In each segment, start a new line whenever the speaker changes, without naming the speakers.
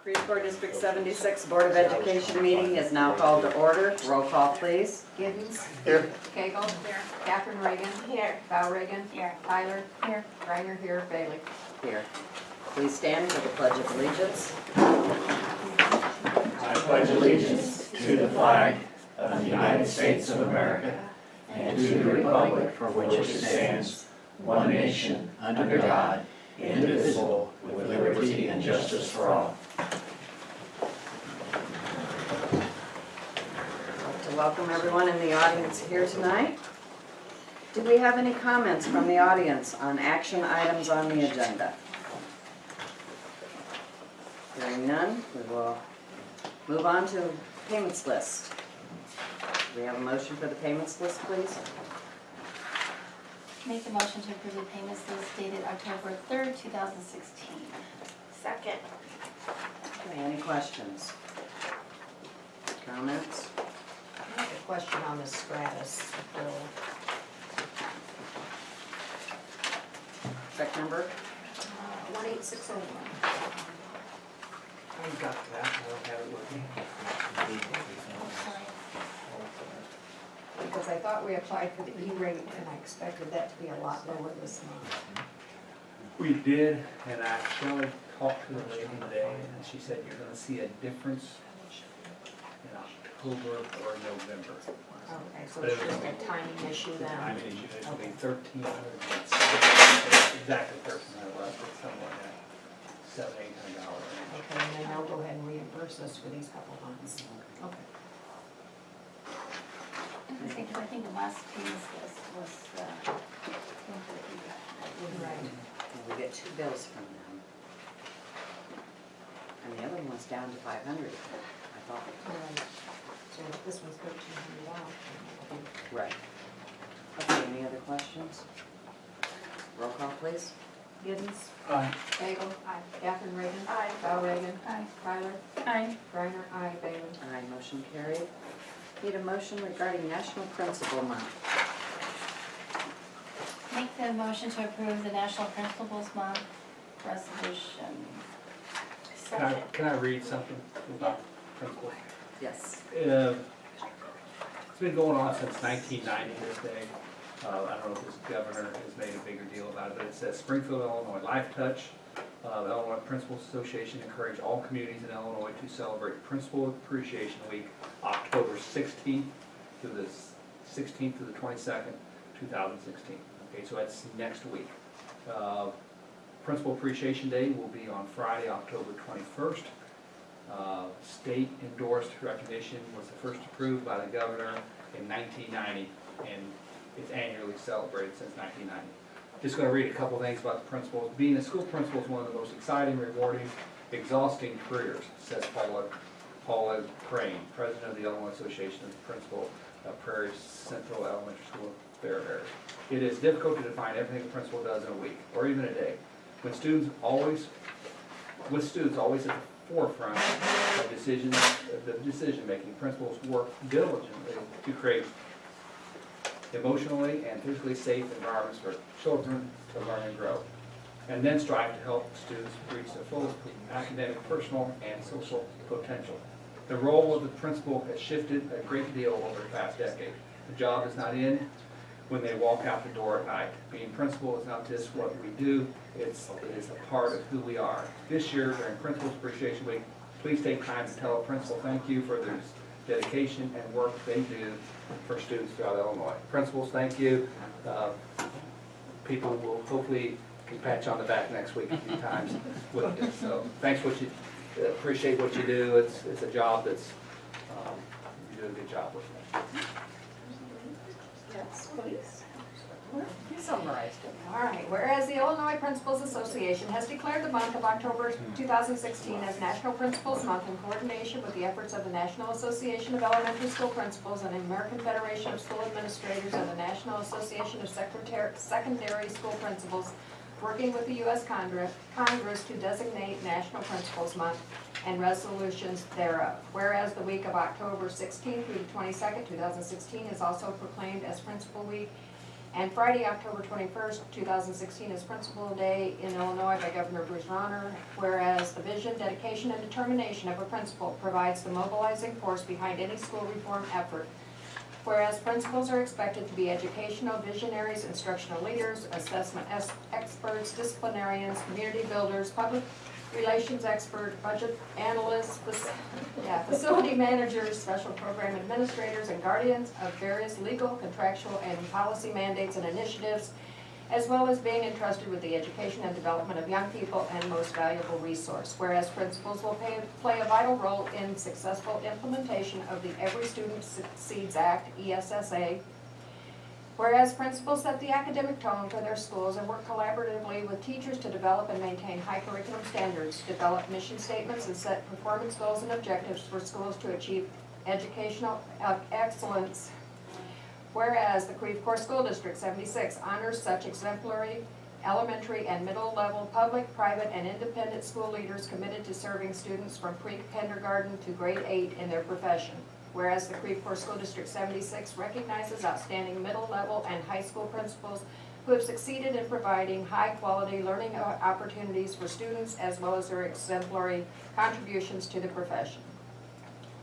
Creve Coeur District 76 Board of Education meeting is now called to order. Roll call, please.
Giddens.
Here.
Cagle. Here. Catherine Reagan. Here. Val Reagan. Here. Tyler. Here. Reiner here. Bailey.
Here. Please stand for the Pledge of Allegiance.
I pledge allegiance to the flag of the United States of America and to the republic for which it stands, one nation, under God, indivisible, with liberty and justice for all.
I'd like to welcome everyone in the audience here tonight. Do we have any comments from the audience on action items on the agenda? Hearing none, we will move on to payments list. Do we have a motion for the payments list, please?
Make the motion to approve the payments list dated October 3rd, 2016.
Second.
Okay, any questions? Comments?
I have a question on the Stratus bill.
Check number?
18601.
I got that, I don't have it with me.
Sorry.
Because I thought we applied for the E-rate and I expected that to be a lot lower this month.
We did, and I actually talked to the lady today, and she said you're gonna see a difference in October or November.
Okay, so it's just a timing issue then.
I mean, it should be 1,300, exactly 1,300 less, but somewhere in that $700-800 range.
Okay, and then they'll go ahead and reimburse us for these couple months. Okay.
I think the last payments list was,
Right.
And we get 2 bills from them. And the other one was down to 500, I thought.
Right. So this one's 1,300 out.
Right. Okay, any other questions? Roll call, please.
Giddens.
Aye.
Bagel. Aye. Catherine Reagan. Aye. Val Reagan.
Aye.
Tyler.
Aye.
Reiner. Aye. Bailey.
Aye, motion carried. Need a motion regarding National Principal Month.
Make the motion to approve the National Principals Month resolution.
Can I read something about principals?
Yes.
It's been going on since 1990 this day. I don't know if this governor has made a bigger deal about it, but it says Springfield, Illinois Life Touch. The Illinois Principals Association encourage all communities in Illinois to celebrate Principal Appreciation Week, October 16th through the 16th to the 22nd, 2016. Okay, so that's next week. Principal Appreciation Day will be on Friday, October 21st. State endorsed recognition was first approved by the governor in 1990, and it's annually celebrated since 1990. Just going to read a couple things about the principals. Being a school principal is one of the most exciting, rewarding, exhausting careers, says Paula Crane, president of the Illinois Association of Principal of Prairie Central Elementary School, Fairbury. It is difficult to define everything a principal does in a week, or even a day. With students always at the forefront of the decision-making, principals work diligently to create emotionally and physically safe environments for children to learn and grow, and then strive to help students reach their fullest academic, personal, and social potential. The role of the principal has shifted a great deal over the past decade. The job is not in when they walk out the door at night. Being principal is not just what we do, it is a part of who we are. This year, during Principals Appreciation Week, please take time to tell a principal thank you for their dedication and work they do for students throughout Illinois. Principals, thank you. People will hopefully can pat you on the back next week a few times with this. So thanks appreciate what you do. It's a job that's, you do a good job with it.
Yes, please.
You summarized it.
All right, whereas the Illinois Principals Association has declared the month of October 2016 as National Principals Month in coordination with the efforts of the National Association of Elementary School Principals and the American Federation of School Administrators and the National Association of Secondary School Principals, working with the U.S. Congress to designate National Principals Month and resolutions thereof. Whereas the week of October 16th through the 22nd, 2016 is also proclaimed as Principal Week, And Friday, October 21st, 2016 is Principal Day in Illinois by Governor Bruce Rauner, whereas the vision, dedication, and determination of a principal provides the mobilizing force behind any school reform effort. Whereas principals are expected to be educational visionaries, instructional leaders, assessment experts, disciplinarians, community builders, public relations expert, budget analysts, facility managers, special program administrators, and guardians of various legal, contractual, and policy mandates and initiatives, as well as being entrusted with the education and development of young people and most valuable resource. Whereas principals will play a vital role in successful implementation of the Every Student Succeeds Act, ESSA. Whereas principals set the academic tone for their schools and work collaboratively with teachers to develop and maintain high curriculum standards, develop mission statements, and set performance goals and objectives for schools to achieve educational excellence. Whereas the Creve Coeur School District 76 honors such exemplary elementary and middle level public, private, and independent school leaders committed to serving students from pre-kindergarten to grade 8 in their profession. Whereas the Creve Coeur School District 76 recognizes outstanding middle level and high school principals who have succeeded in providing high-quality learning opportunities for students as well as their exemplary contributions to the profession.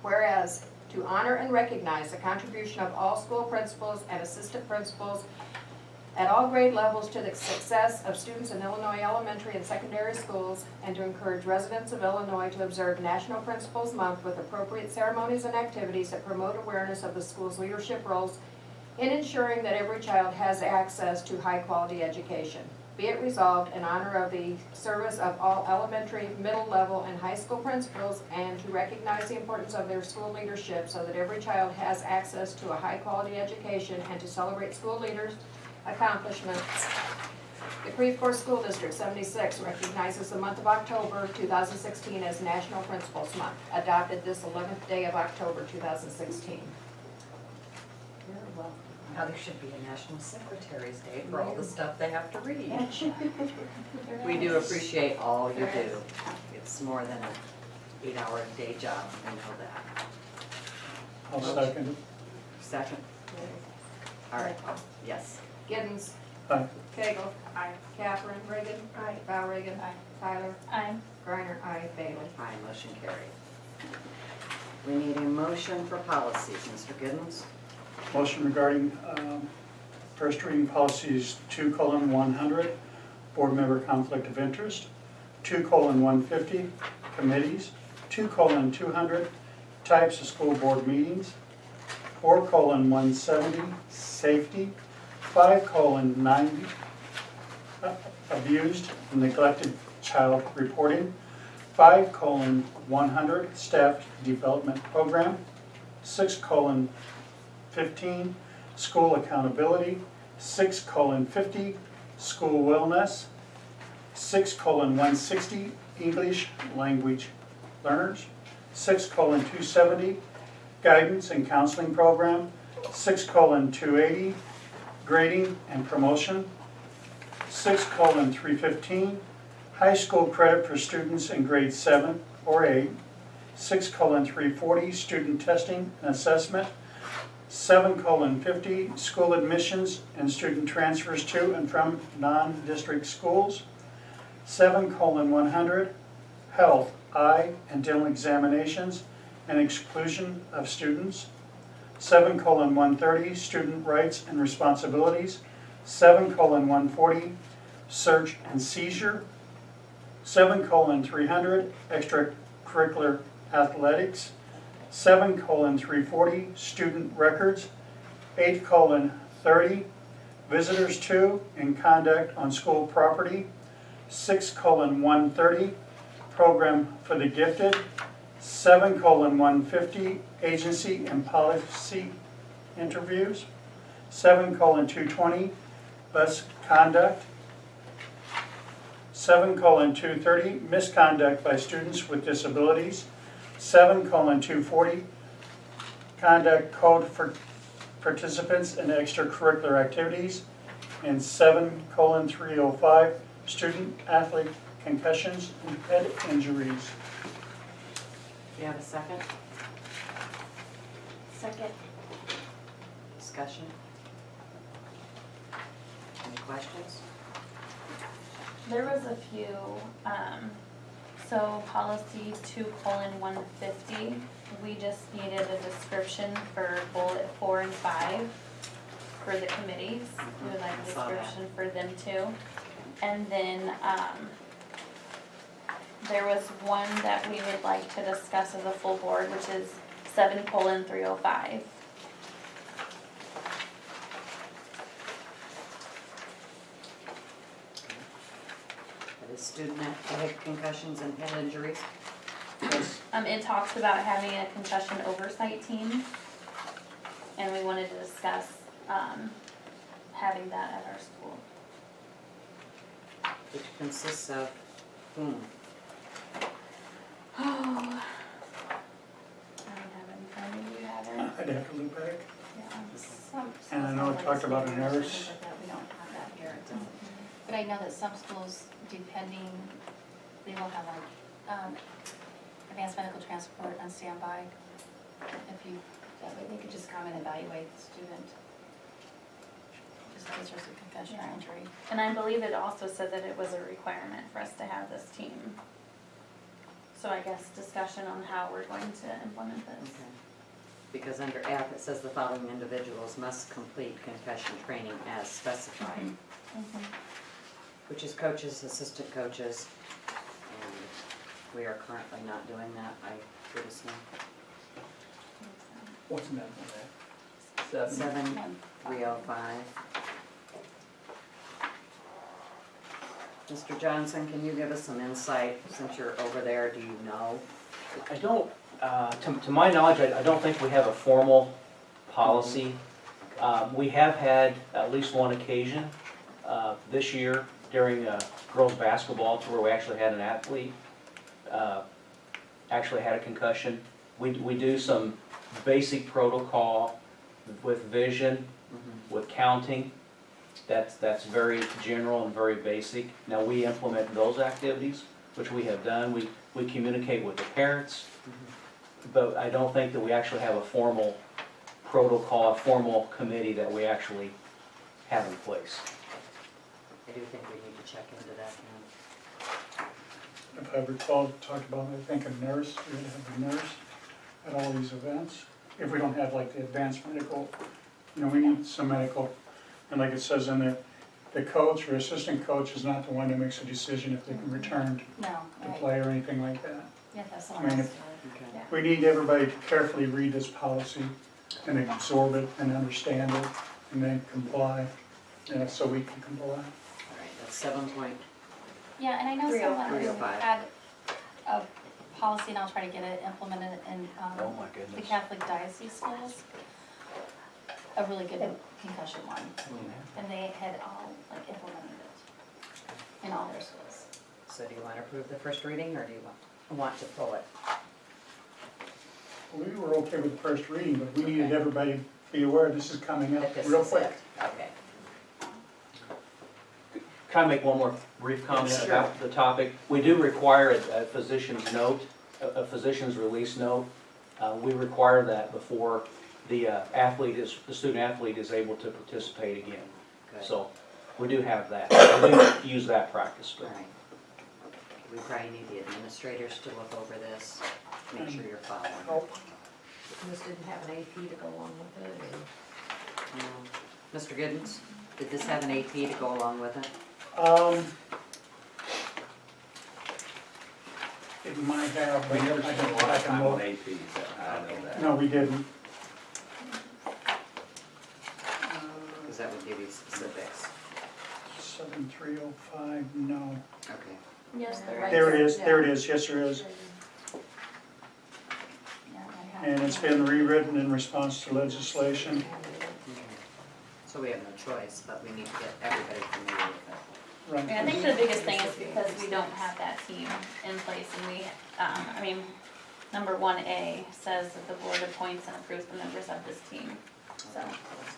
Whereas to honor and recognize the contribution of all school principals and assistant principals at all grade levels to the success of students in Illinois elementary and secondary schools, and to encourage residents of Illinois to observe National Principals Month with appropriate ceremonies and activities that promote awareness of the school's leadership roles in ensuring that every child has access to high-quality education. Be it resolved in honor of the service of all elementary, middle level, and high school principals, and to recognize the importance of their school leadership so that every child has access to a high-quality education, and to celebrate school leaders' accomplishments. The Creve Coeur School District 76 recognizes the month of October 2016 as National Principals Month, adopted this 11th day of October 2016.
Very well. Now there should be a National Secretary's Day for all the stuff they have to read. We do appreciate all you do. It's more than an 8-hour day job, I know that.
I'll second it.
Second? All right, yes.
Giddens.
Aye.
Cagle. Aye. Catherine. Reagan. Aye. Val Reagan. Aye. Tyler.
Aye.
Griner. Aye. Bailey.
Aye, motion carried. We need a motion for policies, Mr. Giddens.
Motion regarding first reading policies 2:100, board member conflict of interest, 2:150, committees, 2:200, types of school board meetings, 4:170, safety, 5:90, abused and neglected child reporting, 5:100, staff development program, 6:15, school accountability, 6:50, school wellness, 6:160, English language learners, 6:270, guidance and counseling program, 6:280, grading and promotion, 6:315, high school credit for students in grades 7 or 8, 6:340, student testing and assessment, 7:50, school admissions and student transfers to and from non-district schools, 7:100, health, eye and dental examinations and exclusion of students, 7:130, student rights and responsibilities, 7:140, search and seizure, 7:300, extracurricular athletics, 7:340, student records, 8:30, visitors to and conduct on school property, 6:130, program for the gifted, 7:150, agency and policy interviews, 7:220, bus conduct, 7:230, misconduct by students with disabilities, 7:240, conduct code for participants in extracurricular activities, and 7:305, student athlete concussions and head injuries.
Do you have a second?
Second.
Discussion? questions?
There was a few, so policy 2:150, we just needed a description for bullet 4 and 5 for the committees. We would like a
I saw that.
description for them too. And then, there was one that we would like to discuss as a full board, which is 7:305.
That is student athletic concussions and head injuries.
It talks about having a concussion oversight team, and we wanted to discuss, having that at our school.
Which consists of whom?
Oh, I don't have it in front of you, you have it?
I'd have to look back.
Yeah.
And I know it talked about a nurse.
We don't have that here.
But I know that some schools, depending, they will have like, advanced medical transport on standby. If you, that way they could just come and evaluate the student. Just in case there's a concussion or injury.
And I believe it also said that it was a requirement for us to have this team. So I guess discussion on how we're going to implement this.
Okay. Because under F, it says the following individuals must complete concussion training as specified,
Mhm.
which is coaches, assistant coaches, and we are currently not doing that, I would assume.
What's the number there?
7:305. Mr. Johnson, can you give us some insight, since you're over there, do you know?
I don't, to my knowledge, I don't think we have a formal policy. We have had at least one occasion this year during girls' basketball to where we actually had an athlete actually had a concussion. We do some basic protocol with vision, with counting. That's very general and very basic. Now, we implement those activities, which we have done. We communicate with the parents, but I don't think that we actually have a formal protocol, a formal committee that we actually have in place.
I do think we need to check into that now.
If I recall, talked about, I think, a nurse, we would have a nurse at all these events. If we don't have like the advanced medical, you know, we need some medical. And like it says in there, the coach or assistant coach is not the one that makes a decision if they can return
No,
to
right.
play or anything like that.
Yeah, that's
I
all.
mean,
else.
Okay.
We need everybody to carefully read this policy and absorb it and understand it and then comply, you know, so we can comply.
All right, that's 7.
Yeah, and I know
305.
someone who
305.
had a policy, and I'll try to get it implemented in
Oh my
the
goodness.
Catholic diocese schools. A really good concussion one, and they had all like implemented it in all their schools.
So do you want to approve the first reading, or do you want to pull it?
We were okay with the first reading, but we needed everybody to be aware this is coming up
That this
real
is
quick.
it? Okay.
Can I make one more brief comment
Sure.
about the topic? We do require a physician's note, a physician's release note. We require that before the the student athlete is able to participate again.
Good.
So we do have that. We do use that practice.
All right. We probably need the administrators to look over this, make sure you're following.
This didn't have an AP to go along with it.
Mr. Giddens, did this have an AP to go along with it?
It might have,
We
but
never
I
spent a
can,
lot
I
of
can
time on
look.
AP, so I know that.
No, we didn't.
Because that would give you specifics.
7305, no.
Okay.
Yes, there
Right.
is.
There it is, there it is, yes there is.
Yeah, I have.
And it's been rewritten in response to legislation.
Okay. So we have no choice, but we need to get everybody familiar with it.
Right.
I think the biggest thing is because we don't have that team in place, and we, I mean, number 1A says that the board appoints and approves the members of this team, so.
So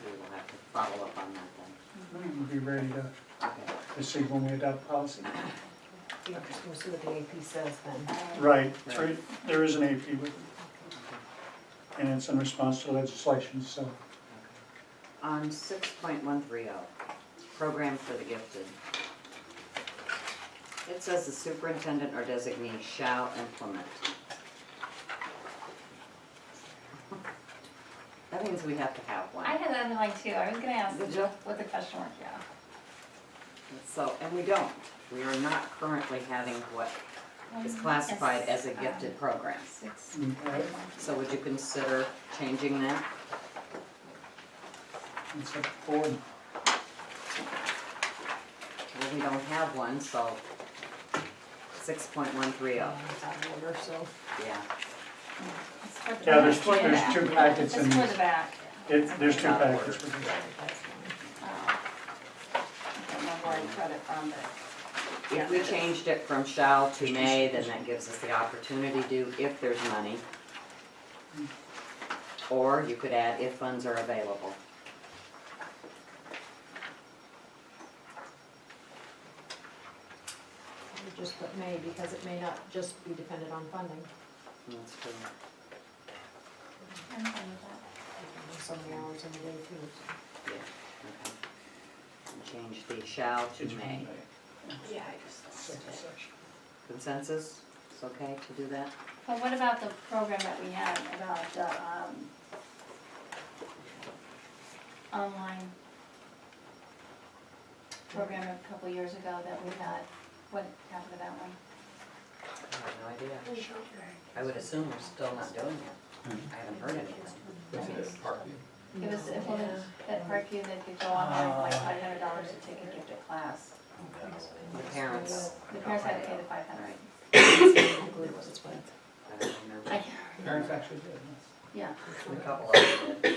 we will have to follow up on that then.
We'll be ready to
Okay.
receive when we adopt policy.
We'll see what the AP says then.
Right, it's right, there is an AP with it. And it's in response to legislation, so.
On 6.130, program for the gifted. It says the superintendent or designee shall implement. That means we have to have one.
I had that in mind too, I was gonna ask
Did you?
what the question mark, yeah.
So, and we don't. We are not currently having what is classified as a gifted program.
Okay,
So would you consider changing that?
it's up to the board.
Well, we don't have one, so 6.130,
It's out of order, so.
yeah.
It's toward the
Yeah,
back.
there's two packets in
It's toward
these.
the back.
There's two packets with these.
I don't know where I got it from, but.
If we changed it from shall to may, then that gives us the opportunity to, if there's money. Or you could add if funds are available.
We just put may because it may not just be dependent on funding.
That's true.
I'm fine with that.
There's so many hours in the day too, so.
Yeah, okay. And change the shall to may.
Yeah, I just.
Second section.
Consensus? It's okay to do that?
Well, what about the program that we had about, online program a couple years ago that we had? What happened to that one?
I have no idea. I would assume we're still not doing it. I haven't heard anything.
It was implemented at Parkview, they could go online for like $500 to take a gifted class.
The parents,
The parents had to pay the $500.
I believe it was explained.
I don't remember.
I-
Parents actually did,
Yeah,
A couple of them did.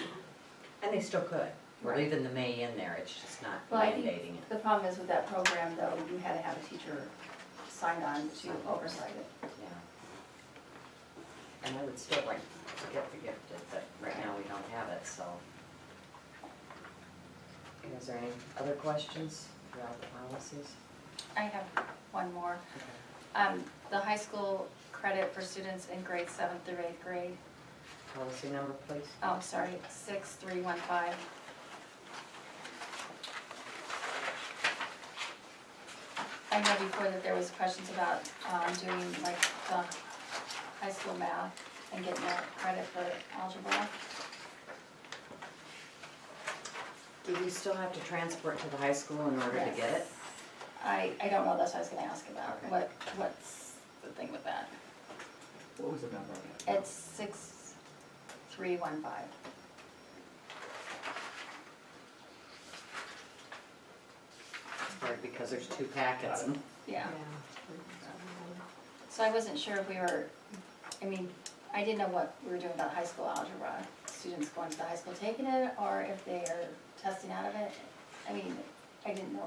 And they still could. We're leaving the may in there, it's just not
Well, I think
mandating it.
the problem is with that program though, you had to have a teacher sign on to oversight it.
Yeah. And I would still like to get the gifted, but right now we don't have it, so. Is there any other questions throughout the policies?
I have one more. The high school credit for students in grades 7th through 8th grade.
Policy number, please.
Oh, sorry, 6315. I know before that there was questions about doing like the high school math and getting that credit for algebra.
Do we still have to transport to the high school in order to get it?
I don't know, that's what I was gonna ask about.
Okay.
What's the thing with that?
What was the number?
It's 6315.
Right, because there's two packets. and-
Yeah. So I wasn't sure if we were, I mean, I didn't know what we were doing about high school algebra. Students going to the high school taking it, or if they are testing out of it. I mean, I didn't know.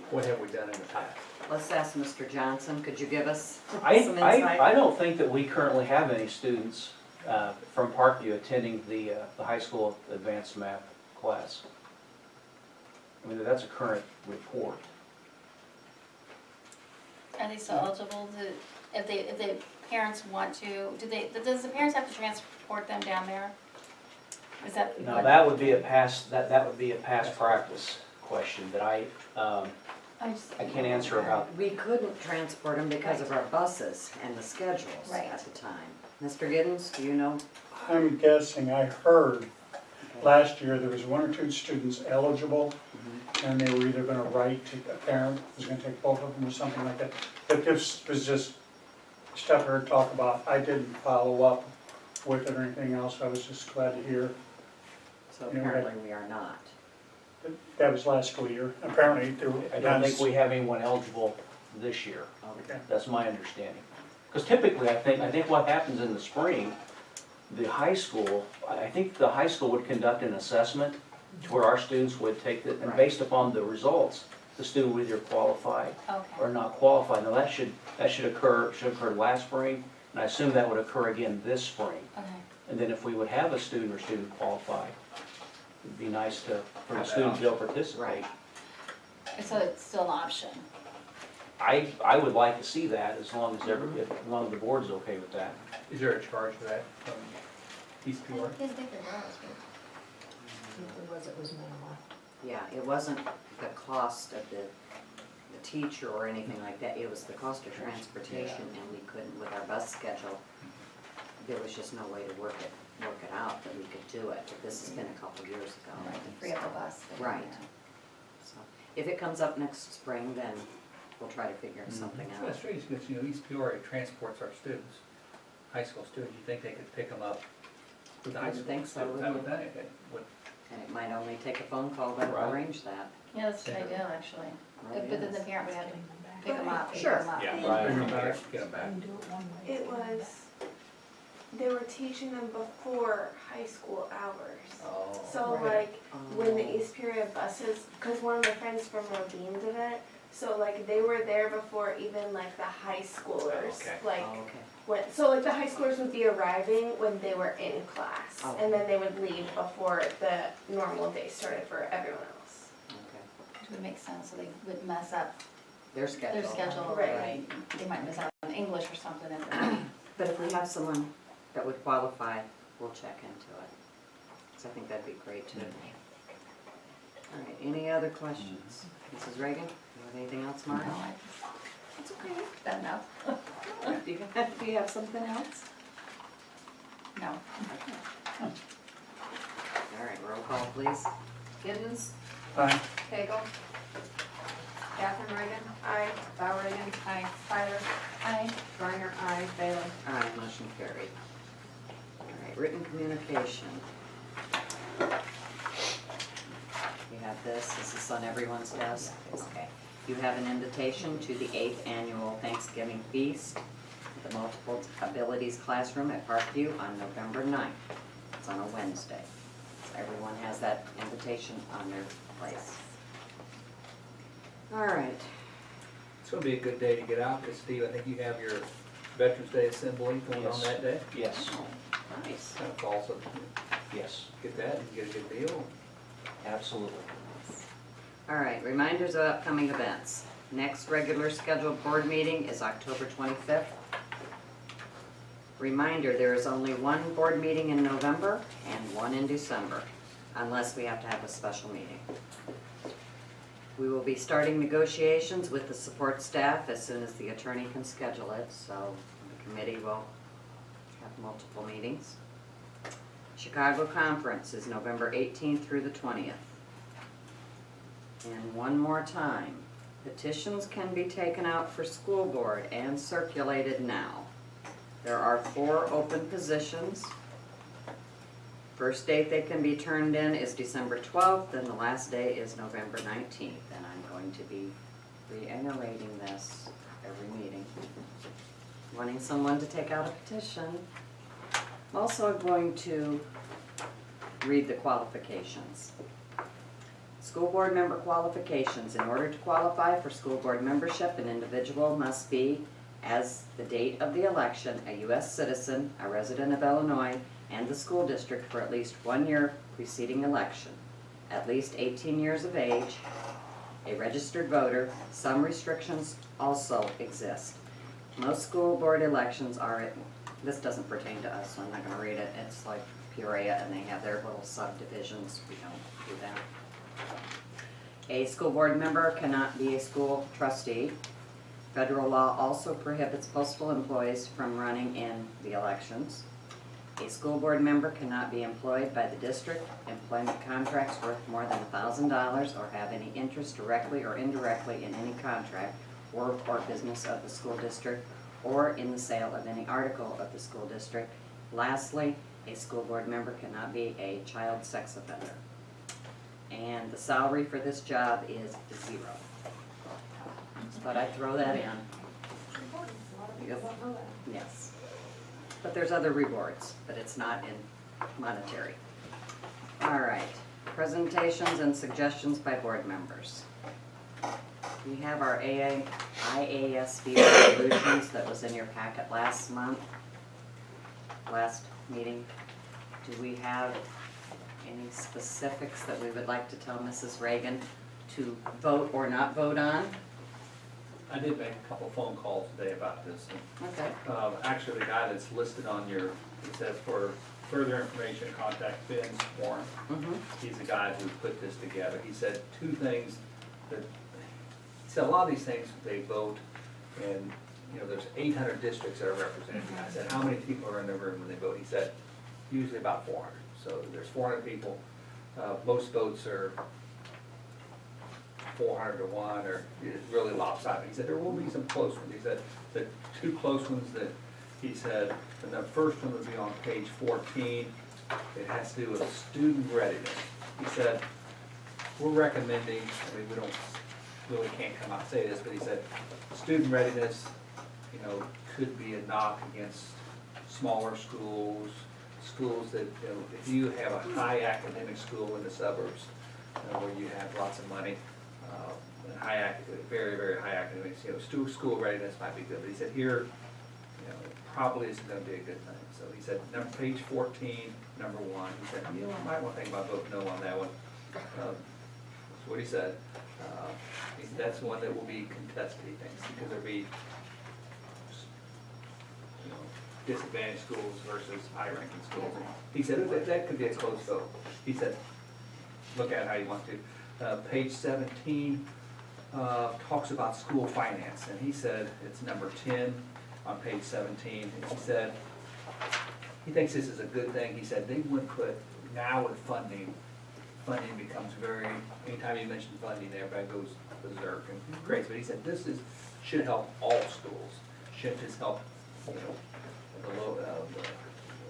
What have we done in the past?
Let's ask Mr. Johnson, could you give us some
I
insight?
don't think that we currently have any students from Parkview attending the high school advanced math class. I mean, that's a current report.
Are they still eligible to, if the parents want to, does the parents have to transport them down there? Is that?
Now,
what-
that would be a past practice question that I can't answer about.
We couldn't transport them because of our buses and the schedules
Right.
at the time. Mr. Giddens, do you know?
I'm guessing, I heard last year there was one or two students eligible, and they were either gonna write to a parent, was gonna take both of them or something like that. But this was just stuff I heard talk about. I didn't follow up with it or anything else. I was just glad to hear.
So
Yeah,
apparently we are not.
That was last school year. Apparently there were.
I don't think we have anyone eligible this year.
Okay.
That's my understanding. Because typically, I think what happens in the spring, the high school would conduct an assessment to where our students would take it, and
Right.
based upon the results, the student would either qualify or
Okay,
not qualify. Now, that should occur last spring, and I assume that would occur again this spring.
okay.
And then if we would have a student or student qualify, it'd be nice for the student to be able to participate.
Right.
And so it's still an option.
I would like to see that as long as the board's okay with that.
Is there a charge for that from East Peoria?
If there was, it was minimal.
Yeah, it wasn't the cost of the teacher or anything like that, it was the cost of transportation, and we couldn't, with our bus schedule, there was just no way to work it out that we could do it. But this has been a couple years ago.
Right, to free up a bus.
Right. So, if it comes up next spring, then we'll try to figure something
It's
out.
kind of strange, because, you know, East Peoria transports our students, high school students, you think they could pick them up with the high
I would
school
think so,
students, I
wouldn't
would think, it would.
And it might only take a phone call to
Right.
arrange that.
Yeah, that's a good idea, actually.
Really
But then
is.
the parent would have to pick them up.
Sure.
Pick 'em up.
Yeah,
Right.
bring them back, get them back.
It was, they were teaching them before high school hours.
Oh.
So
Right.
like, when the
Oh.
East Peoria buses, cause one of my friends from Ravine did it, so like they were there before even like the high schoolers.
Okay.
Like,
Oh, okay.
so like the high schoolers would be arriving when they were in class.
Oh.
And then they would leave before the normal day started for everyone else.
Okay.
Which would make sense, so they wouldn't mess up
Their schedule.
their schedule.
Right.
They might miss out on English or something if they're.
But if we have someone that would qualify, we'll check into it. Because I think that'd be great too. All right, any other questions? Mrs. Reagan, you have anything else, Mark?
No, it's okay, done enough.
Do you have something else?
No.
All right, roll call, please.
Giddens,
Aye.
Pagel, Catherine Reagan,
I,
Val Reagan,
Aye.
Tyler,
Aye.
Griner, aye, Bailey.
Aye, motion carried. All right, written communication. You have this is on everyone's desk. Okay. You have an invitation to the 8th Annual Thanksgiving Feast at the Multiple Abilities Classroom at Parkview on November 9th. It's on a Wednesday. So everyone has that invitation on their place. All right.
It's gonna be a good day to get out, because Steve, I think you have your Veterans Day Assembly going on
Yes.
that day.
Yes,
Nice.
Kind of falls, so
yes,
get that, and get a good deal.
absolutely.
All right, reminders of upcoming events. Next regular scheduled board meeting is October 25th. Reminder, there is only one board meeting in November and one in December, unless we have to have a special meeting. We will be starting negotiations with the support staff as soon as the attorney can schedule it, so the committee will have multiple meetings. Chicago Conference is November 18th through the 20th. And one more time, petitions can be taken out for school board and circulated now. There are 4 open positions. First date they can be turned in is December 12th, and the last day is November 19th. And I'm going to be reiterating this every meeting. Wanting someone to take out a petition. I'm also going to read the qualifications. School board member qualifications. In order to qualify for school board membership, an individual must be, as the date of the election, a U.S. citizen, a resident of Illinois, and the school district for at least 1 year preceding election, at least 18 years of age, a registered voter. Some restrictions also exist. Most school board elections are, this doesn't pertain to us, so I'm not going to read it. It's like Peoria, and they have their little subdivisions. We don't do that. A school board member cannot be a school trustee. Federal law also prohibits postal employees from running in the elections. A school board member cannot be employed by the district, employment contracts worth more than $1,000, or have any interest directly or indirectly in any contract, work, or business of the school district, or in the sale of any article of the school district. Lastly, a school board member cannot be a child sex offender. And the salary for this job is 0. But I throw that in. Yes. But there's other rewards, but it's not in monetary. All right, presentations and suggestions by board members. We have our IASB resolutions that was in your packet last meeting. Do we have any specifics that we would like to tell Mrs. Reagan to vote or not vote on?
I did make a couple phone calls today about this. And,
Okay.
actually, the guy that's listed on your, it says for further information, contact Ben Warren.
Mhm.
He's the guy who put this together. He said two things that, he said a lot of these things, they vote, and, you know, there's 800 districts that are represented. I said, how many people are in the room when they vote? He said, usually about 400. So there's 400 people. Most votes are 400 to 1, or it's really lopsided. He said, there will be some close ones. He said, the two close ones that he said, and the first one would be on page 14. It has to do with student readiness. He said, we're recommending, I mean, we don't, really can't come out and say this, but he said, student readiness, you know, could be a knock against smaller schools, schools that, you know, if you have a high academic school in the suburbs, where you have lots of money, and very, very high academics, you know, school readiness might be good. But he said here, you know, it probably isn't gonna be a good thing. So he said, page 14, number 1, he said, you know, I might want to think about voting no on that one. That's what he said. He said, that's one that will be contested, he thinks, because there'll be, you know, disadvantaged schools versus high-ranking schools. He said, that could be a close vote. He said, look at it how you want to. Page 17 talks about school finance, and he said it's number 10 on page 17. And he said he thinks this is a good thing. He said they would put, now with funding becomes very, anytime you mention funding, everybody goes berserk and crazy. But he said this should help all schools. Should just help, you know,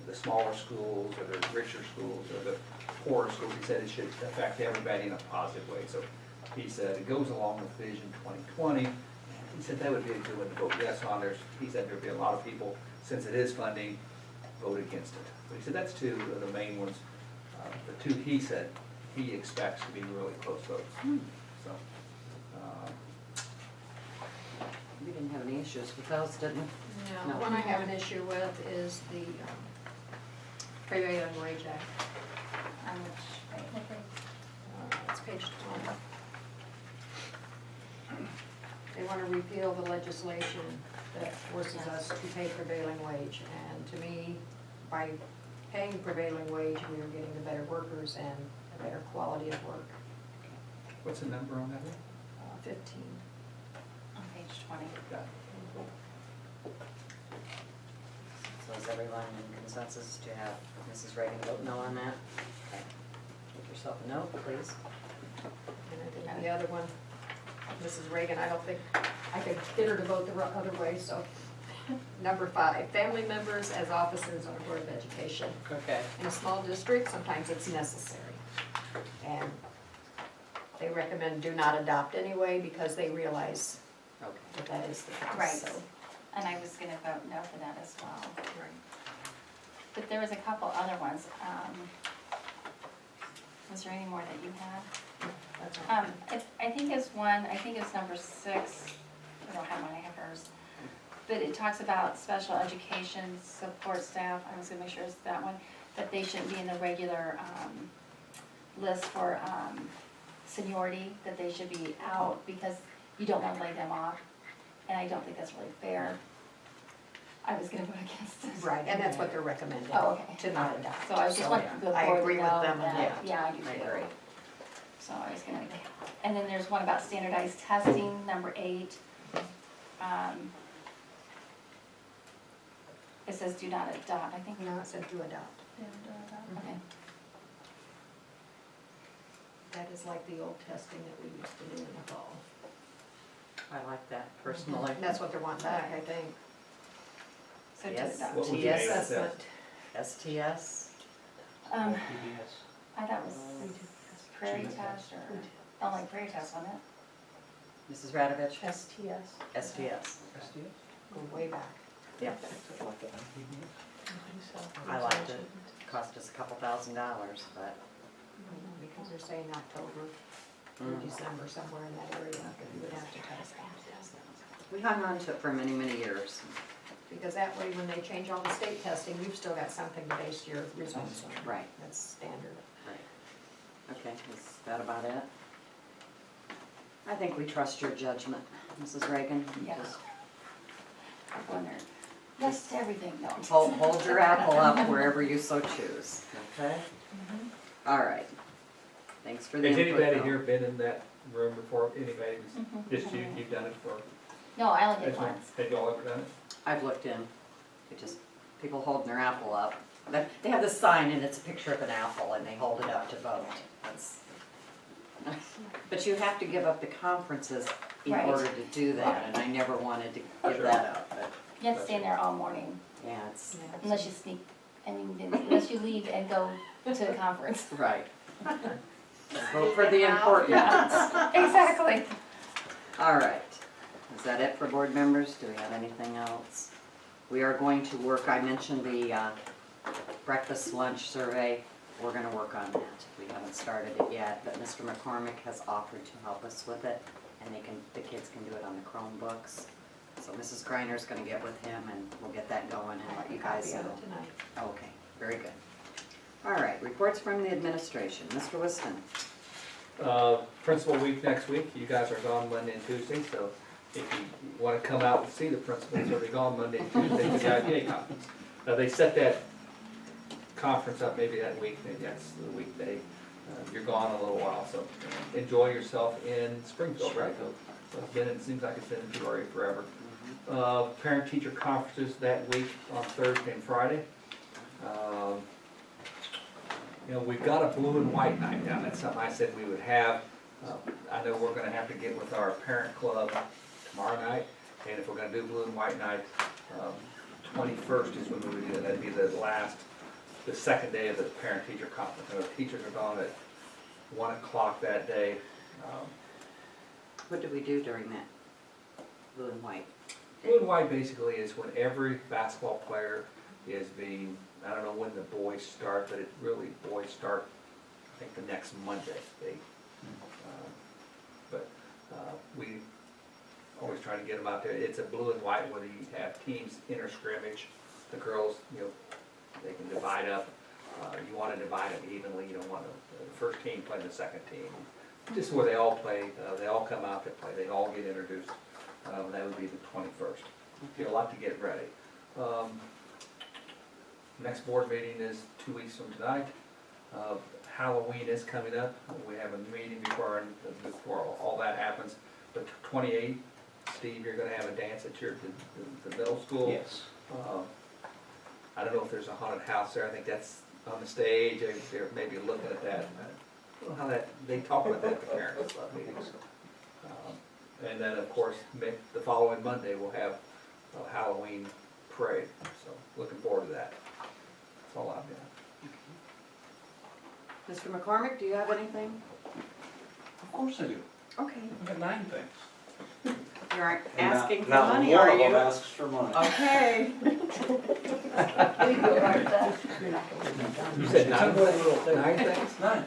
the smaller schools or the richer schools or the poorer schools. He said it should affect everybody in a positive way. So he said it goes along with Vision 2020. He said that would be a good one to vote yes on. He said there'd be a lot of people, since it is funding, vote against it. But he said that's two of the main ones. The two he said he expects to be really close votes. So
We didn't have any issues with those, did we?
No, the one I have an issue with is the Prevailing Wage Act.
On which,
It's page 20. They want to repeal the legislation that forces us to pay prevailing wage. And to me, by paying prevailing wage, we are getting the better workers and a better quality of work.
what's the number on that one?
15.
on page 20.
Got
So is everyone in consensus to have Mrs. Reagan vote no on that? Okay. Give yourself a note, please.
And I think the other one, Mrs. Reagan, I could get her to vote the other way, so. Number 5, family members as officers on the Board of Education.
Okay.
In a small district, sometimes it's necessary. And they recommend do not adopt anyway because they realize
Okay.
that that is the case.
Right.
So,
And I was gonna vote no for that as well.
right.
But there was a couple other ones. Was there any more that you had?
That's all.
I think it's number 6, I don't have mine, I have hers. But it talks about special education support staff, I was gonna make sure it's that one, that they shouldn't be in the regular, list for, seniority, that they should be out because you don't wanna lay them off. And I don't think that's really fair. I was gonna vote against it.
Right, and that's what they're recommending,
Oh, okay.
to not adopt.
So I just want the
I
board to
agree with
know
them on
that,
that.
yeah, I do
I
too.
agree.
So I was gonna, and then there's one about standardized testing, number 8. It says do not adopt, I think.
No, it said to adopt.
Okay.
That is like the old testing that we used to do in the fall.
I like that personally.
That's what they're wanting back, I think.
So to
Yes.
adopt.
What was the
TS
name of that
assessment.
test?
STS?
PBS.
I thought it was prairie test or, like prairie test, wasn't it?
Mrs. Radovich?
STS,
STS.
go way back.
Yeah. I liked it. Cost us a couple $1,000, but.
Because they're saying October or December, somewhere in that area, that we would have to test them.
We hung on to it for many, many years.
Because that way, when they change all the state testing, you've still got something to base your results on.
Right.
That's standard.
Right. Okay, is that about it? I think we trust your judgment, Mrs. Reagan.
Yeah.
Just-
I wondered.
Yes to everything, no.
Hold your apple up wherever you so choose, okay? All right. Thanks for the
Has
input.
anybody
Bill.
here been in that room before? Anybody,
Mhm.
just you've done it for,
No, I only did once.
have y'all ever done it?
I've looked in, it just, people holding their apple up. They have this sign and it's a picture of an apple and they hold it up to vote. That's. But you have to give up the conferences in
Right.
order to do that, and I never wanted to give
Sure.
that up, but,
You have to stay in there all morning,
yeah, it's,
unless you sneak, unless you leave and go to the conference.
right. Vote for the important ones.
Exactly.
All right. Is that it for board members? Do we have anything else? We are going to work, I mentioned the breakfast lunch survey. We're gonna work on that. We haven't started it yet, but Mr. McCormick has offered to help us with it, and the kids can do it on the Chromebooks. So Mrs. Griner's gonna get with him and we'll get that going and let you guys know. Okay, very good. All right, reports from the administration. Mr. Whiston.
Principal week next week, you guys are gone Monday and Tuesday, so if you wanna come out and see the principals, they'll be gone Monday and Tuesday for the IPA conference. They set that conference up maybe that week, maybe that's the weekday. You're gone a little while, so enjoy yourself in Springfield, right? So it seems like it's been in Peoria forever. Parent-teacher conferences that week on Thursday and Friday. You know, we've got a blue and white night down. That's something I said we would have. I know we're gonna have to get with our parent club tomorrow night, and if we're gonna do blue and white night, 21st is when we would do it. That'd be the second day of the parent-teacher conference. And the teachers are gone at 1 o'clock that day.
What do we do during that? Blue and white.
Blue and white basically is when every basketball player is being, I don't know when the boys start, but boys start, I think, the next Monday. We always try to get them out there. It's a blue and white where you have teams inter-scrimmage. The girls, you know, they can divide up. You want to divide them evenly. You don't want the first team playing the second team. Just where they all play, they all come out to play. They all get introduced. That would be the 21st. Get a lot to get ready. Next board meeting is 2 weeks from tonight. Halloween is coming up. We have a meeting before all that happens. But 28th, Steve, you're going to have a dance at the middle school.
Yes.
I don't know if there's a haunted house there. I think that's on the stage. They're maybe looking at that. I don't know how they talk about that at the parents' club meetings. And then, of course, the following Monday, we'll have a Halloween parade. So looking forward to that. That's all I've got.
Mr. McCormick, do you have anything?
Of course I do.
Okay.
I've got 9 things.
You aren't
And
asking for
not
money,
one
are
of them
you?
asks for money.
Okay.
You said 9 things?
9.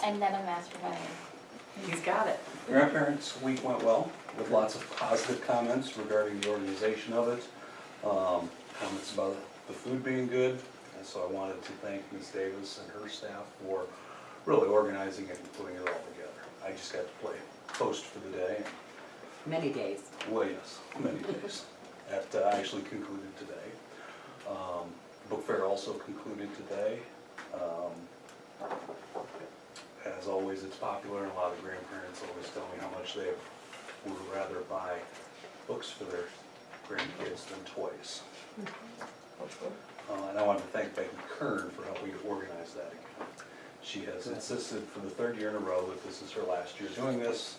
And none of them asked for money.
He's got it.
Grandparents' week went well, with lots of positive comments regarding the organization of it. Comments about the food being good, and so I wanted to thank Ms. Davis and her staff for really organizing it and putting it all together. I just got to play host for the day.
Many days.
Well, yes, many days. That actually concluded today. Book fair also concluded today. As always, it's popular, and a lot of grandparents always tell me how much they would rather buy books for their grandkids than toys. And I wanted to thank Becky Kern for helping to organize that again. She has insisted for the 3rd year in a row that this is her last year doing this.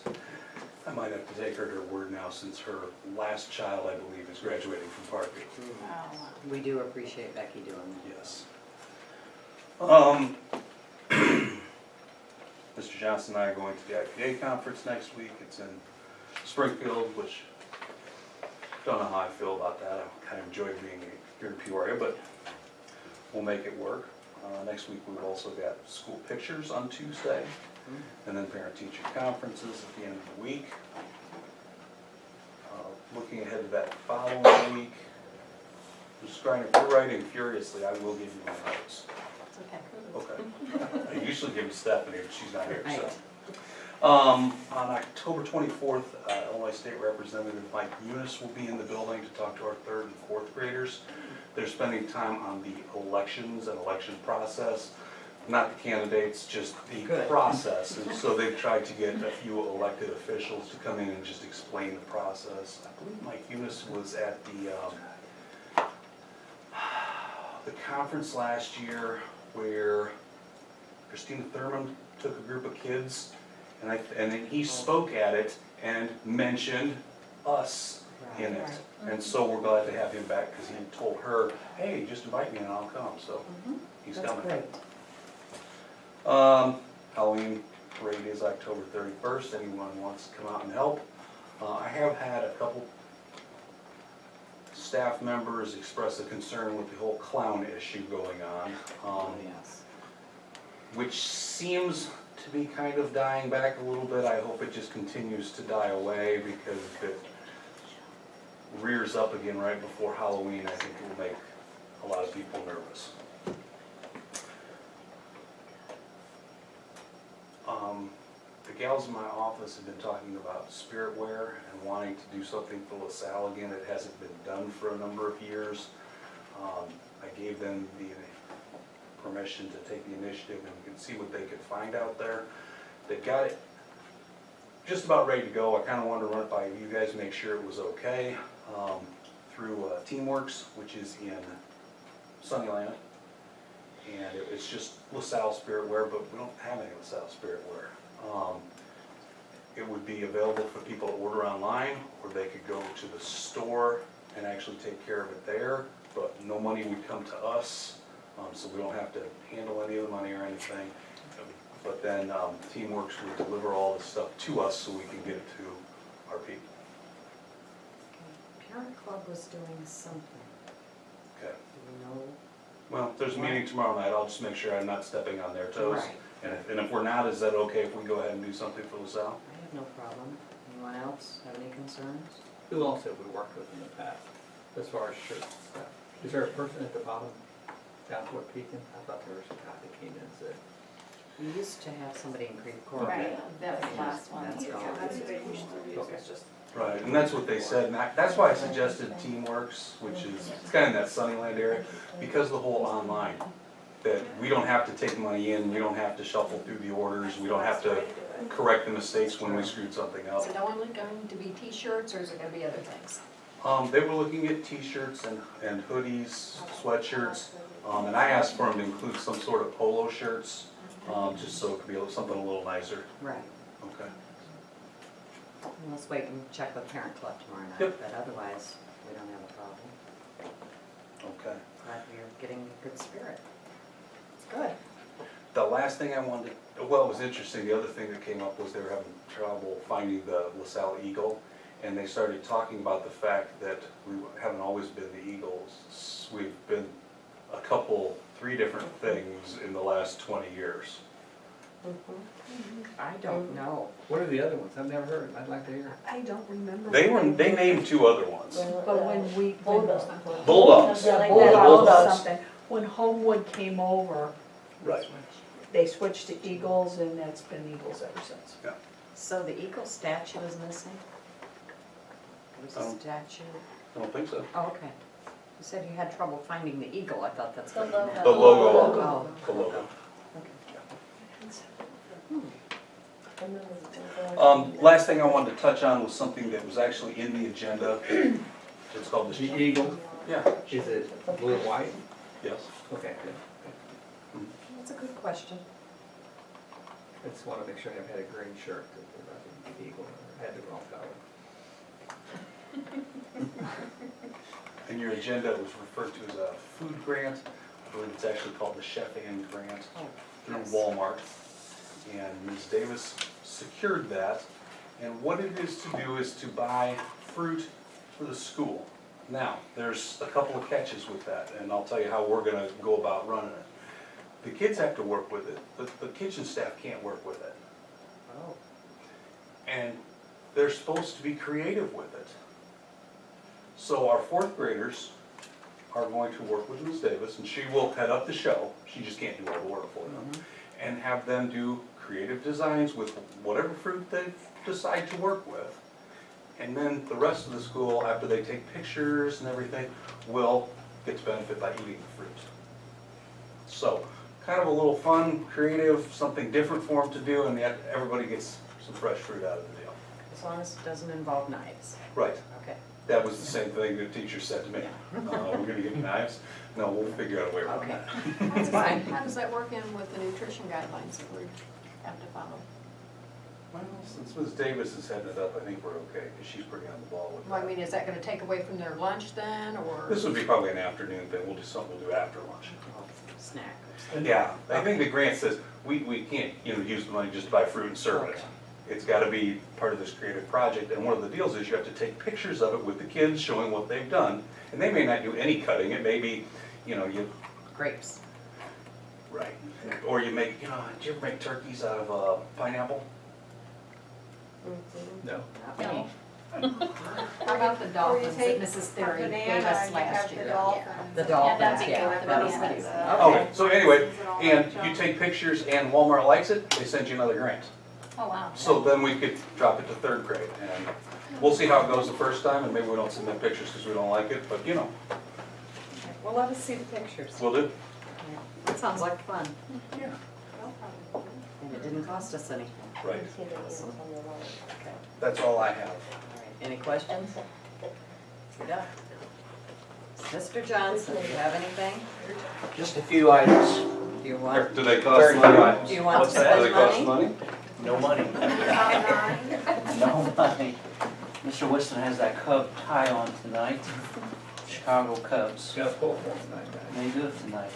I might have to take her at her word now, since her last child, I believe, is graduating from Parkview.
Oh,
We do appreciate Becky doing that.
Yes. Mr. Johnson and I are going to the IPA conference next week. It's in Springfield, which, don't know how I feel about that. I kind of enjoy being here in Peoria, but we'll make it work. Next week we've also got school pictures on Tuesday, and then parent-teacher conferences at the end of the week. Looking ahead to that following week, Ms. Griner, if you're writing furiously, I will give you my notes.
it's okay.
Okay. I usually give Stephanie, but she's not here, so.
On October 24th, Illinois State Representative Mike Eunice will be in the building to talk to our 3rd and 4th graders. They're spending time on the elections and election process, not the candidates, just the
Good.
process. And so they've tried to get a few elected officials to come in and just explain the process. I believe Mike Eunice was at the conference last year where Christina Thurman took a group of kids, and then he spoke at it and mentioned us in it. And so we're glad to have him back, because he told her, hey, just invite me and I'll come, so he's
That's
coming.
great.
Halloween parade is October 31st, anyone wants to come out and help. I have had a couple staff members express a concern with the whole clown issue going on.
Yes.
Which seems to be kind of dying back a little bit. I hope it just continues to die away, because if it rears up again right before Halloween, I think it will make a lot of people nervous. The gals in my office have been talking about spirit wear and wanting to do something for LaSalle again. It hasn't been done for a number of years. I gave them the permission to take the initiative and we can see what they could find out there. They've got it just about ready to go. I kind of wanted to run it by you guys, make sure it was okay, through Teamworks, which is in Sunnyland. And it's just LaSalle Spirit Wear, but we don't have any LaSalle Spirit Wear. It would be available for people to order online, or they could go to the store and actually take care of it there, but no money would come to us. So we don't have to handle any of the money or anything. But then Teamworks would deliver all the stuff to us so we can get it to our people.
Parent Club was doing something.
Okay.
Do we know?
Well, if there's a meeting tomorrow night, I'll just make sure I'm not stepping on their toes.
Right.
And if we're not, is that okay if we go ahead and do something for LaSalle?
I have no problem. Anyone else have any concerns?
Who else have we worked with in the past, as far as shirts and stuff? Is there a person at the bottom, down toward Pekin? I thought there was a guy that came in and said,
We used to have somebody in Creve Coeur.
Right, that was the last one.
That's gone.
okay.
Right, and that's what they said, and that's why I suggested Teamworks, which is, it's kind of in that Sunnyland area, because the whole online, that we don't have to take money in, we don't have to shuffle through the orders, we don't have to correct the mistakes when we screwed something up.
Is it only going to be t-shirts, or is it gonna be other things?
They were looking at t-shirts and hoodies, sweatshirts, and I asked for them to include some sort of polo shirts, just so it could be something a little nicer.
Right.
Okay.
And let's wait and check with Parent Club tomorrow night,
Yep.
but otherwise, we don't have a problem.
Okay.
Glad we're getting a good spirit. It's good.
The last thing I wanted, well, it was interesting, the other thing that came up was they were having trouble finding the LaSalle Eagle, and they started talking about the fact that we haven't always been the Eagles. We've been a couple, 3 different things in the last 20 years.
I don't know.
what are the other ones? I've never heard, I'd like to hear.
I don't remember.
They named 2 other ones.
But when we,
Bulldogs.
Yeah, like
Bulldogs.
that,
Bulldogs.
something. When Homewood came over,
Right.
they switched to Eagles, and that's been Eagles ever since.
So the eagle statue is missing? There's a statue?
I don't think so.
Oh, okay. You said you had trouble finding the eagle. I thought that's
The
what you meant.
The logo.
Oh,
The logo.
okay.
Last thing I wanted to touch on was something that was actually in the agenda. It's called
The
the,
eagle,
yeah,
is it blue and white?
yes.
Okay, good.
That's a good question.
I just want to make sure I haven't had a green shirt, that I didn't eagle, or had the wrong color.
In your agenda, it was referred to as a food grant. I believe it's actually called the Chef and Grant
Oh,
through
yes.
Walmart. And Ms. Davis secured that. And what it is to do is to buy fruit for the school. Now, there's a couple of catches with that, and I'll tell you how we're gonna go about running it. The kids have to work with it, but the kitchen staff can't work with it.
Oh,
And they're supposed to be creative with it. So our 4th graders are going to work with Ms. Davis, and she will head up the show, she just can't do all the work for them, and have them do creative designs with whatever fruit they decide to work with. And then the rest of the school, after they take pictures and everything, will get to benefit by eating the fruit. So, kind of a little fun, creative, something different for them to do, and yet everybody gets some fresh fruit out of the deal.
As long as it doesn't involve knives.
Right.
Okay.
That was the same thing the teacher said to me. We're gonna get knives? No, we'll figure out a way around
Okay.
that.
That's fine.
How does that work in with the nutrition guidelines that we have to follow?
Well, since Ms. Davis is heading it up, I think we're okay, because she's pretty on the ball with
Well, I
that.
mean, is that gonna take away from their lunch then, or?
This would be probably an afternoon thing, we'll do something we'll do after lunch.
Snack.
Yeah, I think the grant says, we can't, use the money just to buy fruit and serve it.
Okay.
It's gotta be part of this creative project, and one of the deals is you have to take pictures of it with the kids, showing what they've done. And they may not do any cutting, it may be, you,
Grapes.
right, or you make, did you ever make turkeys out of pineapple? No.
Not me.
How about the dolphins that Mrs. Theory gave us last year?
The
Yeah,
dolphins,
that'd be
yeah.
good with the
That was
bananas.
good.
Okay, so anyway, and you take pictures and Walmart likes it, they send you another grant.
Oh, wow.
So then we could drop it to third grade, and we'll see how it goes the first time, and maybe we don't submit pictures because we don't like it, but
Well, let us see the pictures.
we'll do.
Yeah. That sounds like fun.
Yeah.
And it didn't cost us anything.
Right,
Awesome. Okay.
that's all I have.
All right. Any questions? You're done. Mr. Johnson, do you have anything?
Just a few items.
Do you want,
Do they cost
Very few
money?
items.
do you want to
What's that?
Do they cost
spend money?
money?
No money. No money. Mr. Whiston has that Cub tie on tonight. Chicago Cubs.
Got a pull for them tonight, guys.
They do it tonight.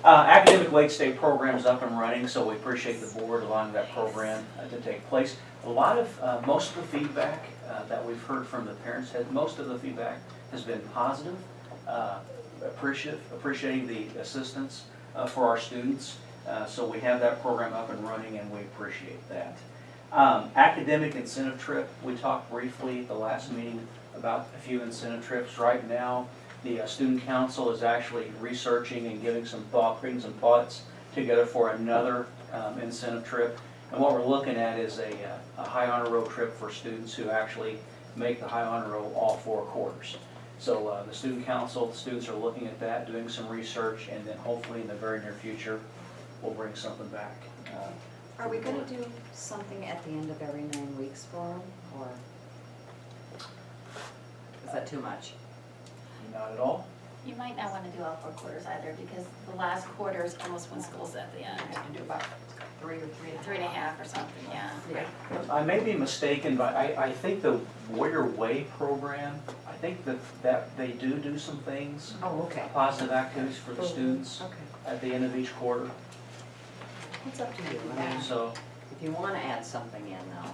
Academic Late State program's up and running, so we appreciate the board allowing that program to take place. A lot of, most of the feedback that we've heard from the parents, most of the feedback has been positive, appreciating the assistance for our students. So we have that program up and running, and we appreciate that. Academic incentive trip, we talked briefly at the last meeting about a few incentive trips. Right now, the student council is actually researching and giving some thought, putting some thoughts together for another incentive trip. And what we're looking at is a high honor roll trip for students who actually make the high honor roll all 4 quarters. So the student council, the students are looking at that, doing some research, and then hopefully in the very near future, we'll bring something back.
Are we gonna do something at the end of every 9 weeks for them, or is that too much?
Not at all.
You might not want to do all 4 quarters either, because the last quarter is almost when school's at the end.
I have to do about 3 or 3.5.
3.5 or something, yeah.
Yeah.
I may be mistaken, but I think the Warrior Way program, I think that they do some things,
Oh, okay.
positive activities for the students
Okay.
at the end of each quarter.
It's up to you. I mean,
So,
if you wanna add something in though.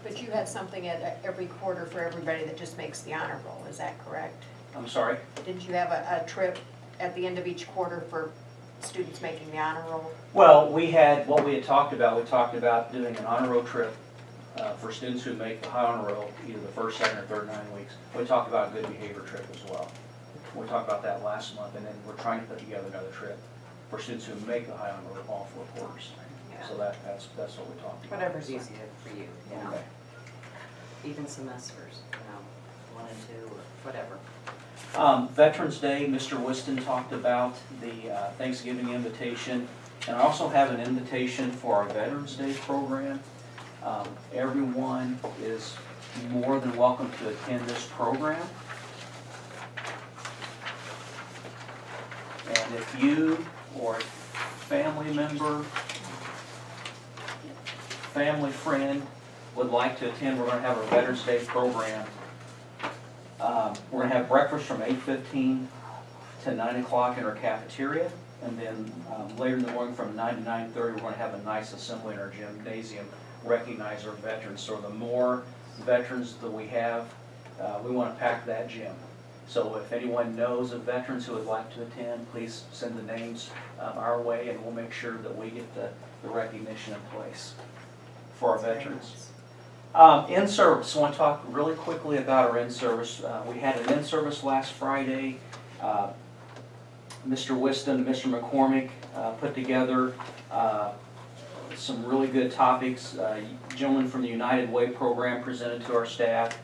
But you had something at every quarter for everybody that just makes the honor roll, is that correct?
I'm sorry?
Didn't you have a trip at the end of each quarter for students making the honor roll?
Well, we had talked about doing an honor roll trip for students who make the high honor roll, either the first, second, or third 9 weeks. We talked about a good behavior trip as well. We talked about that last month, and then we're trying to put together another trip for students who make the high honor roll all 4 quarters. So that's what we talked about.
Whatever's easier for you, you know,
Okay.
even semesters, 1 and 2 or whatever.
Veterans Day, Mr. Whiston talked about the Thanksgiving invitation, and I also have an invitation for our Veterans Day program. Everyone is more than welcome to attend this program. And if you or a family member, family friend would like to attend, we're going to have a Veterans Day program. We're going to have breakfast from 8:15 to 9 o'clock in our cafeteria, and then later in the morning from 9 to 9:30, we're going to have a nice assembly in our gymnasium, recognize our veterans. So the more veterans that we have, we want to pack that gym. So if anyone knows of veterans who would like to attend, please send the names our way, and we'll make sure that we get the recognition in place for our veterans. In-service, I want to talk really quickly about our in-service. We had an in-service last Friday. Mr. Whiston, Mr. McCormick put together some really good topics. Gentleman from the United Way program presented to our staff.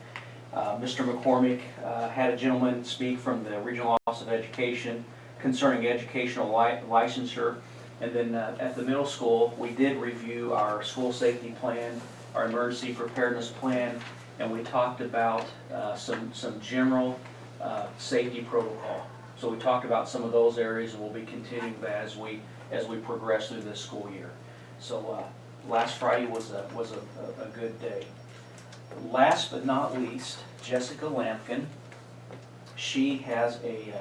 Mr. McCormick had a gentleman speak from the Regional Office of Education concerning educational licensure. And then at the middle school, we did review our school safety plan, our emergency preparedness plan, and we talked about some general safety protocol. So we talked about some of those areas, and we'll be continuing that as we progress through this school year. So last Friday was a good day. Last but not least, Jessica Lampkin. She has a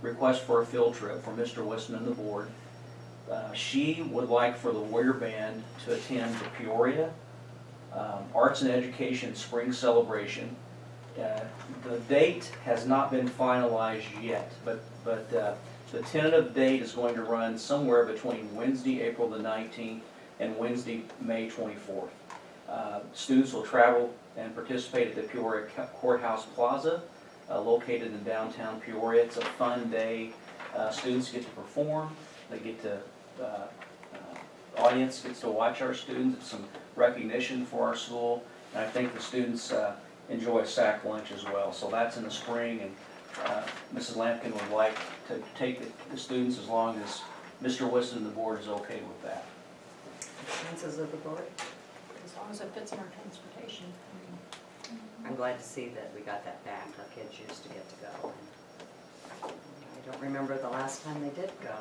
request for a field trip for Mr. Whiston and the board. She would like for the Warrior Band to attend the Peoria Arts and Education Spring Celebration. The date has not been finalized yet, but the tentative date is going to run somewhere between Wednesday, April the 19th and Wednesday, May 24th. Students will travel and participate at the Peoria Courthouse Plaza, located in downtown Peoria. It's a fun day. Students get to perform. They get to, audience gets to watch our students. It's some recognition for our school. And I think the students enjoy a sack lunch as well. So that's in the spring, and Mrs. Lampkin would like to take the students as long as Mr. Whiston and the board is okay with that.
Chances of the board?
As long as it fits in our transportation.
I'm glad to see that we got that back. Our kids used to get to go. I don't remember the last time they did go.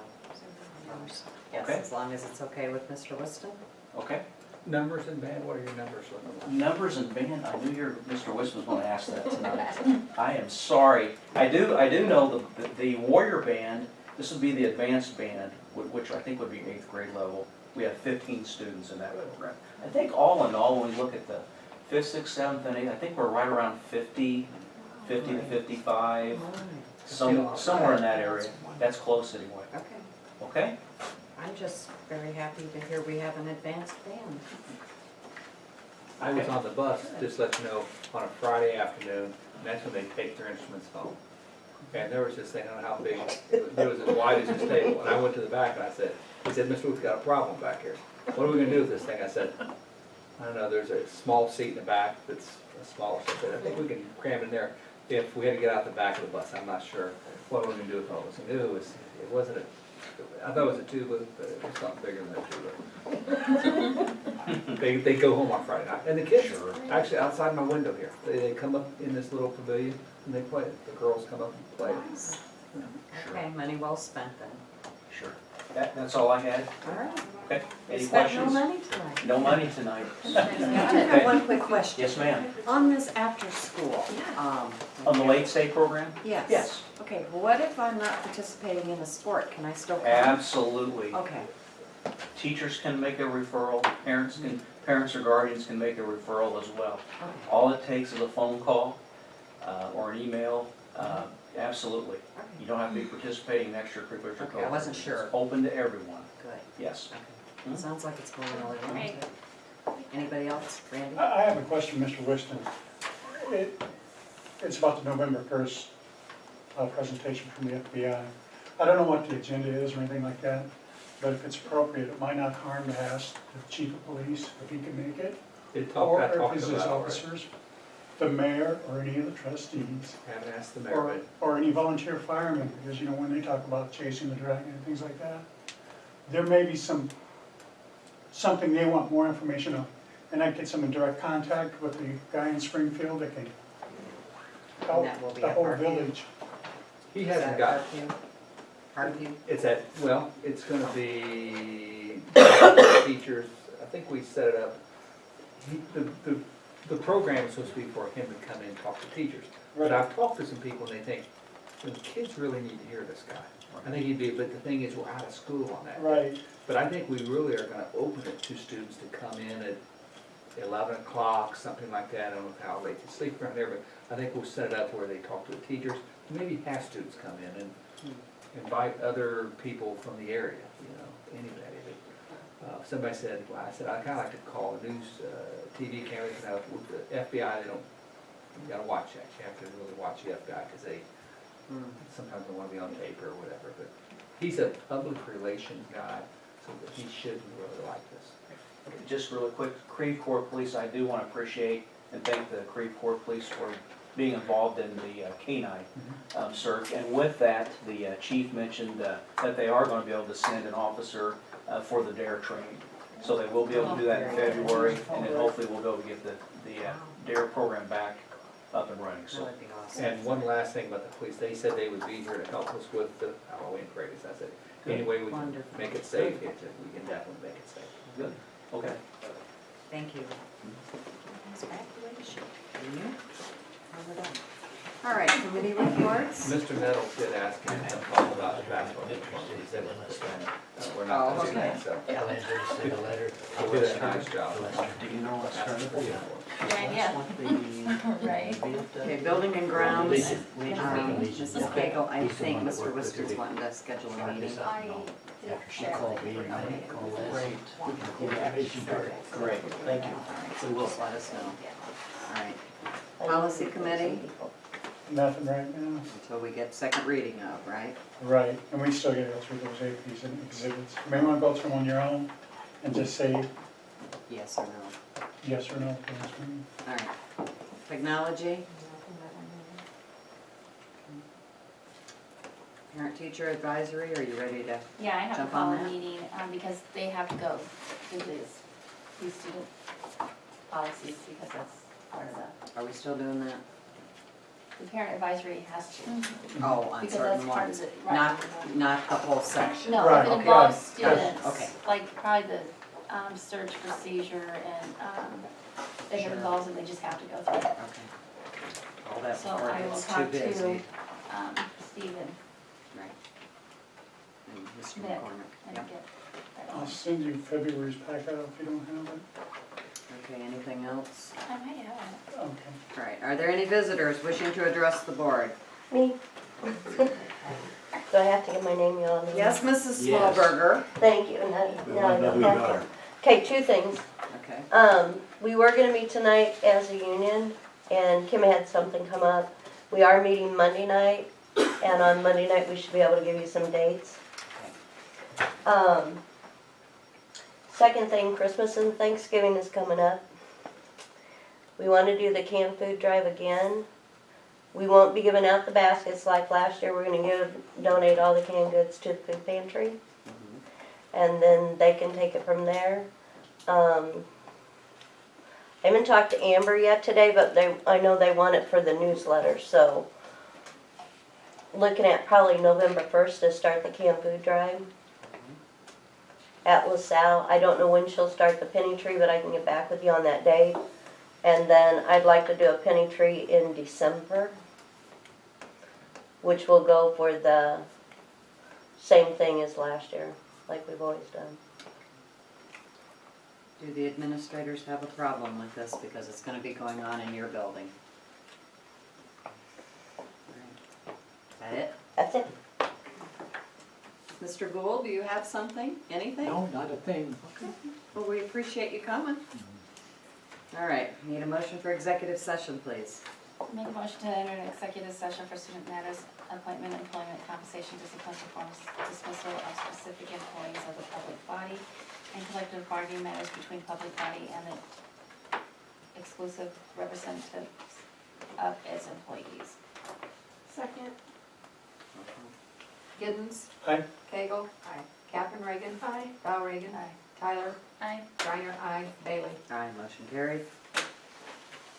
Yes,
Okay.
as long as it's okay with Mr. Whiston.
Okay?
Numbers and band, what are your numbers looking like?
Numbers and band, I knew Mr. Whiston was going to ask that tonight. I am sorry. I do know the Warrior Band, this would be the advanced band, which I think would be 8th grade level. We have 15 students in that program. I think all in all, when we look at the 5th, 6th, 7th, and 8th, I think we're right around 50 to 55, somewhere in that area. That's close anyway.
Okay.
Okay?
I'm just very happy to hear we have an advanced band.
I was on the bus, just let you know, on a Friday afternoon, and that's when they take their instruments home. And there was this thing, I don't know how big, it was as wide as this table, and I went to the back and I said, he said, Mr. Ruth's got a problem back here. What are we gonna do with this thing? I said, I don't know, there's a small seat in the back that's smaller, so I said, I think we can cram in there if we had to get out the back of the bus. I'm not sure what we're gonna do with all this. I knew it wasn't I thought it was a tuba, but it was something bigger than a tuba. They go home on Friday night, and the kids are actually outside my window here. They come up in this little pavilion and they play it. The girls come up and play it.
Okay, money well spent then.
Sure. That's all I had.
All right.
Okay.
We
Any
spent
questions?
no money tonight.
No money tonight.
I have one quick question.
Yes, ma'am.
On this after school.
On the late stay program?
Yes.
Yes.
Okay, well, what if I'm not participating in a sport? Can I still come?
Absolutely.
Okay,
Teachers can make a referral, parents or guardians can make a referral as well.
okay.
All it takes is a phone call or an email. Absolutely. You don't have to be participating in extracurricular programs.
Okay, I wasn't sure.
It's open to everyone.
Good.
Yes.
Okay. Sounds like it's going really well.
Great.
Anybody else? Randy?
I have a question, Mr. Whiston. It's about the November 1st presentation from the FBI. I don't know what the agenda is or anything like that, but if it's appropriate, it might not harm to ask the chief of police if he can make it.
I
Or
talked
if his
about it already.
officers, the mayor or any of the trustees,
Haven't asked the mayor,
or any volunteer firemen, because you know, when they talk about chasing the dragon and things like that, there may be something they want more information on. And I get some in direct contact with the guy in Springfield that can help
And that will be
the
at
whole
Parkview?
village.
he
Is
hasn't
that
got,
Parkview?
it's at, well, it's gonna be teachers, I think we set it up. The program is supposed to be for him to come in and talk to teachers. But I've talked to some people and they think, the kids really need to hear this guy. I think he'd be, but the thing is, we're out of school on that.
Right.
But I think we really are gonna open it to students to come in at 11 o'clock, something like that. I don't know how late they sleep around there, but I think we'll set it up where they talk to the teachers. Maybe have students come in and invite other people from the area, you know, anybody. Somebody said, well, I said, I kinda like to call a news, TV camera, you know, with the FBI, they don't, you gotta watch that. You have to really watch the FBI, cause they, sometimes they wanna be on tape or whatever, but he's a public relations guy, so that he should really like this.
Just really quick, Creve Coeur Police, I do want to appreciate and thank the Creve Coeur Police for being involved in the canine search. And with that, the chief mentioned that they are going to be able to send an officer for the DARE training. So they will be able to do that in February, and then hopefully we'll be able to get the DARE program back up and running.
That
So
would be awesome.
And one last thing about the police, they said they would be here to help us with the Halloween parade, that's it. Any way we can
Wonderful.
make it safe, we can definitely make it safe.
good. Okay.
Thank you.
Congratulations.
All right, committee reports?
Mr. Nettles did ask him to talk about the basketball. He said, we're not going to do that, so.
Yeah, they send a letter.
He did a nice job.
Do you know what's turning?
Yeah. Right.
Okay, building and grounds.
Legion.
Mrs. Bagel, I think Mr. Worcester's wanting to schedule a meeting.
After she called me, and I called Les.
Great. Great, thank you.
So we'll let us know. All right. Policy committee,
Nothing right now.
until we get second reading of, right?
Right, and we still gotta go through those APs and exhibits. You may wanna go through them on your own and just say
Yes or no?
yes or no for this meeting.
All right. Technology, parent-teacher advisory, are you ready to?
Yeah, I have to
Jump
call
on
a
that?
meeting, because they have to go through these student policies, because that's part of
Are we still doing that?
the parent advisory has to.
Oh, on
Because
certain
that's part
ones,
of it,
not the whole section?
No,
Right,
if it
okay.
involves
Right,
students,
okay.
like probably the search procedure and if it
Sure.
involves them, they just have to go through it.
Okay. All that
So
before
I
it
will
gets too
talk to
busy.
Stephen
Right. And Mr.
Nick
McCormick.
and
Yep.
get that
I'll
on.
send you February's packet out if you don't have it.
Okay, anything else?
I might have it.
Okay.
All right, are there any visitors wishing to address the board?
Me? Do I have to get my name on?
Yes, Mrs.
Yes.
Smallberger.
Thank you.
We
Now I
want to know
don't
who you
have
are.
to. Okay, two things.
Okay.
We were gonna meet tonight as a union, and Kim had something come up. We are meeting Monday night, and on Monday night, we should be able to give you some dates. Second thing, Christmas and Thanksgiving is coming up. We wanna do the canned food drive again. We won't be giving out the baskets like last year. We're gonna donate all the canned goods to the food pantry. And then they can take it from there. I haven't talked to Amber yet today, but I know they want it for the newsletter, so looking at probably November 1st to start the canned food drive at LaSalle. I don't know when she'll start the penny tree, but I can get back with you on that date. And then I'd like to do a penny tree in December, which will go for the same thing as last year, like we've always done.
Do the administrators have a problem with this because it's gonna be going on in your building? Is that it?
That's it.
Mr. Gould, do you have something? Anything?
No, not a thing.
Well, we appreciate you coming. All right, need a motion for executive session, please.
Make a motion to enter an executive session for student matters, appointment, employment, compensation, discipline, performance, dismissal of specific employees of the public body, and collective bargaining matters between public body and the exclusive representatives of its employees.
Second.
Giddens.
Aye.
Cagle. Aye. Captain Reagan.
Aye.
Val Reagan.
Aye.
Tyler.
Aye.
Griner. Aye. Bailey.
Aye, motion carried.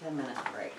10-minute break.